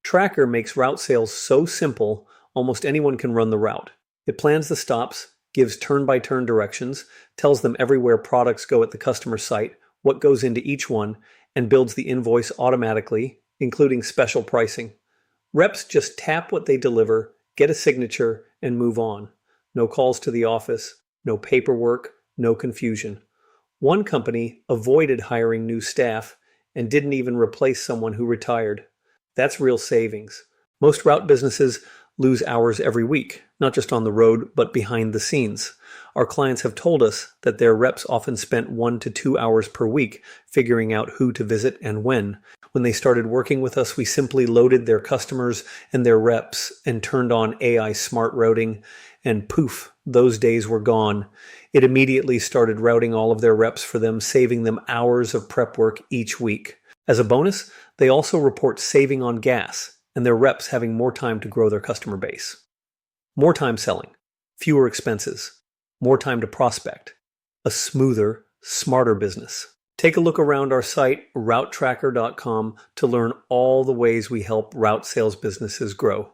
Trakker makes route sales so simple, almost anyone can run the route. It plans the stops, gives turn-by-turn directions, tells them everywhere products go at the customer site, what goes into each one, and builds the invoice automatically, including special pricing. Reps just tap what they deliver, get a signature, and move on. No calls to the office, no paperwork, no confusion. One company avoided hiring new staff and didn't even replace someone who retired. That's real savings. Most route businesses lose hours every week, not just on the road, but behind the scenes. Our clients have told us that their reps often spent 1 to 2 hours per week figuring out who to visit and when. When they started working with us, we simply loaded their customers and their reps and turned on AI smart routing, and poof, those days were gone. It immediately started routing all of their reps for them, saving them hours of prep work each week. As a bonus, they also report saving on gas and their reps having more time to grow their customer base. More time selling, fewer expenses, more time to prospect, a smoother, smarter business. Take a look around our site, routetracker.com, to learn all the ways we help route sales businesses grow.